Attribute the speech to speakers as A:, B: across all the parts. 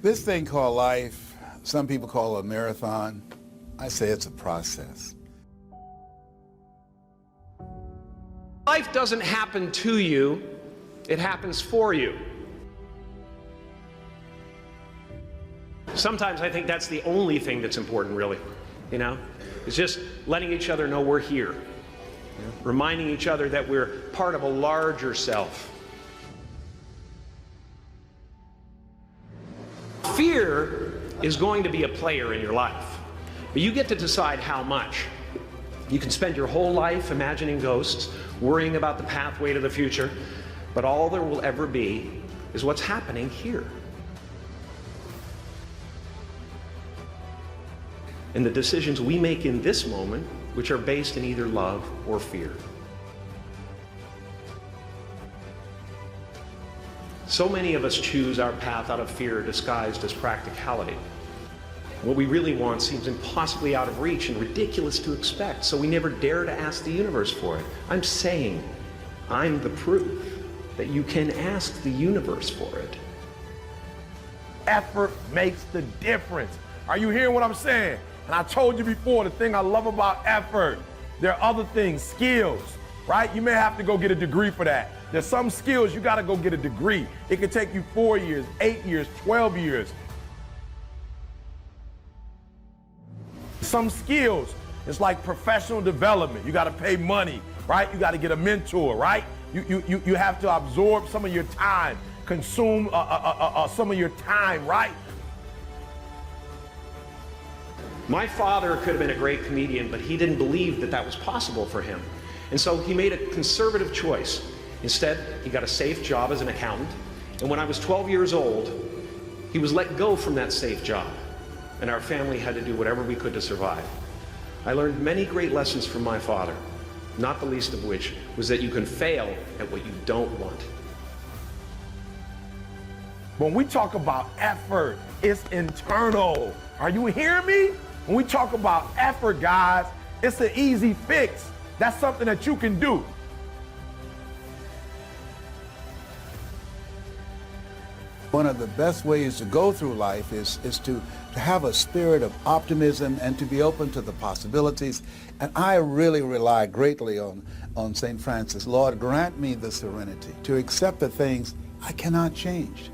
A: This thing called life, some people call it a marathon. I say it's a process.
B: Life doesn't happen to you, it happens for you. Sometimes I think that's the only thing that's important, really, you know? It's just letting each other know we're here. Reminding each other that we're part of a larger self. Fear is going to be a player in your life, but you get to decide how much. You can spend your whole life imagining ghosts, worrying about the pathway to the future, but all there will ever be is what's happening here. And the decisions we make in this moment, which are based in either love or fear. So many of us choose our path out of fear disguised as practicality. What we really want seems impossibly out of reach and ridiculous to expect, so we never dare to ask the universe for it. I'm saying, I'm the proof that you can ask the universe for it.
C: Effort makes the difference. Are you hearing what I'm saying? And I told you before, the thing I love about effort, there are other things, skills, right? You may have to go get a degree for that. There's some skills you gotta go get a degree. It could take you 4 years, 8 years, 12 years. Some skills, it's like professional development. You gotta pay money, right? You gotta get a mentor, right? You have to absorb some of your time, consume some of your time, right?
B: My father could have been a great comedian, but he didn't believe that that was possible for him. And so he made a conservative choice. Instead, he got a safe job as an accountant. And when I was 12 years old, he was let go from that safe job. And our family had to do whatever we could to survive. I learned many great lessons from my father, not the least of which was that you can fail at what you don't want.
C: When we talk about effort, it's internal. Are you hearing me? When we talk about effort, guys, it's an easy fix. That's something that you can do.
A: One of the best ways to go through life is to have a spirit of optimism and to be open to the possibilities. And I really rely greatly on St. Francis. Lord, grant me the serenity to accept the things I cannot change.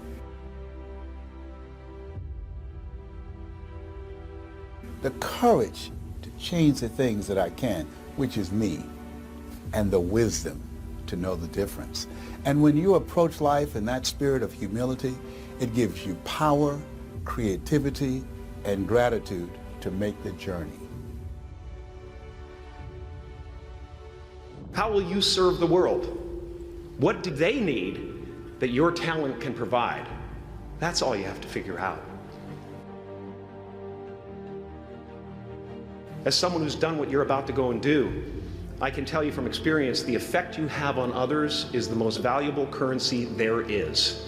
A: The courage to change the things that I can, which is me, and the wisdom to know the difference. And when you approach life in that spirit of humility, it gives you power, creativity, and gratitude to make the journey.
B: How will you serve the world? What do they need that your talent can provide? That's all you have to figure out. As someone who's done what you're about to go and do, I can tell you from experience, the effect you have on others is the most valuable currency there is.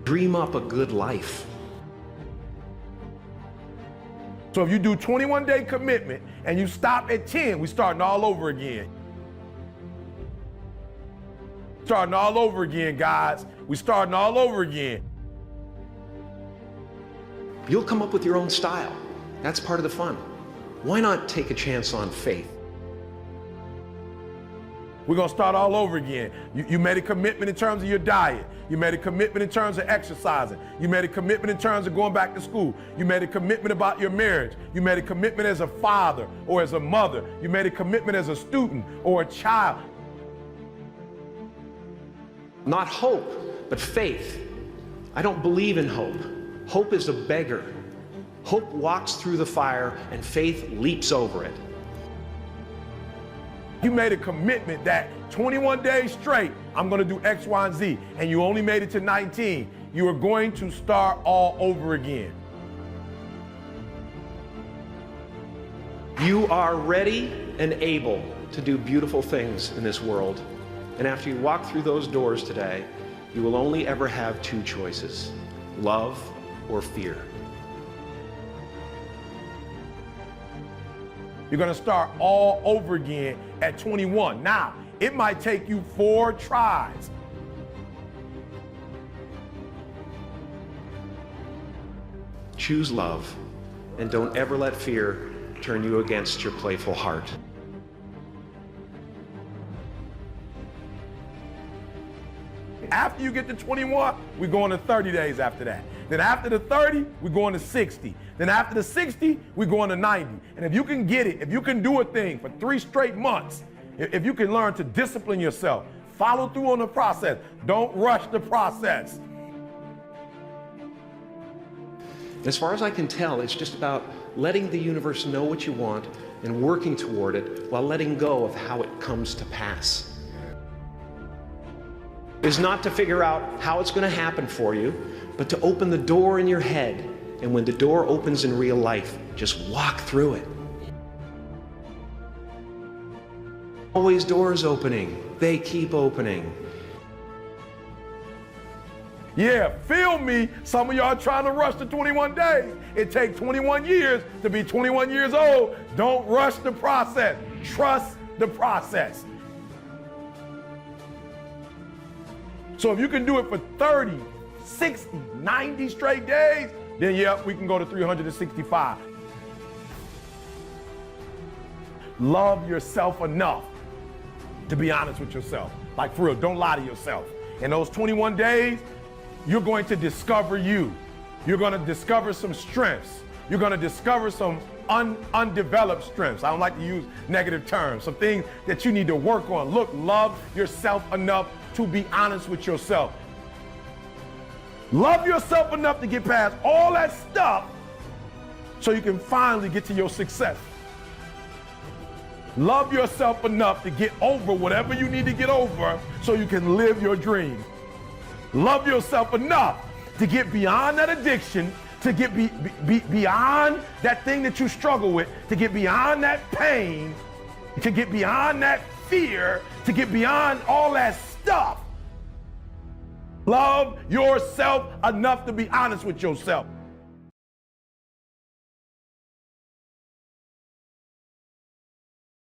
B: Dream up a good life.
C: So if you do 21-day commitment and you stop at 10, we're starting all over again. Starting all over again, guys. We're starting all over again.
B: You'll come up with your own style. That's part of the fun. Why not take a chance on faith?
C: We're gonna start all over again. You made a commitment in terms of your diet. You made a commitment in terms of exercising. You made a commitment in terms of going back to school. You made a commitment about your marriage. You made a commitment as a father or as a mother. You made a commitment as a student or a child.
B: Not hope, but faith. I don't believe in hope. Hope is a beggar. Hope walks through the fire and faith leaps over it.
C: You made a commitment that 21 days straight, I'm gonna do X, Y, and Z, and you only made it to 19. You are going to start all over again.
B: You are ready and able to do beautiful things in this world. And after you walk through those doors today, you will only ever have two choices: love or fear.
C: You're gonna start all over again at 21. Now, it might take you 4 tries.
B: choose love, and don't ever let fear turn you against your playful heart.
C: After you get to 21, we go on to 30 days after that. Then after the 30, we go on to 60. Then after the 60, we go on to 90. And if you can get it, if you can do a thing for 3 straight months, if you can learn to discipline yourself, follow through on the process, don't rush the process.
B: As far as I can tell, it's just about letting the universe know what you want and working toward it while letting go of how it comes to pass. Is not to figure out how it's going to happen for you, but to open the door in your head. And when the door opens in real life, just walk through it. Always doors opening. They keep opening.
C: Yeah, feel me. Some of y'all trying to rush the 21 days. It takes 21 years to be 21 years old. Don't rush the process. Trust the process. So if you can do it for 30, 60, 90 straight days, then yeah, we can go to 365. Love yourself enough to be honest with yourself. Like for real, don't lie to yourself. In those 21 days, you're going to discover you. You're going to discover some strengths. You're going to discover some undeveloped strengths. I don't like to use negative terms. Some things that you need to work on. Look, love yourself enough to be honest with yourself. Love yourself enough to get past all that stuff so you can finally get to your success. Love yourself enough to get over whatever you need to get over so you can live your dream. Love yourself enough to get beyond that addiction, to get beyond that thing that you struggle with, to get beyond that pain, to get beyond that fear, to get beyond all that stuff. Love yourself enough to be honest with yourself.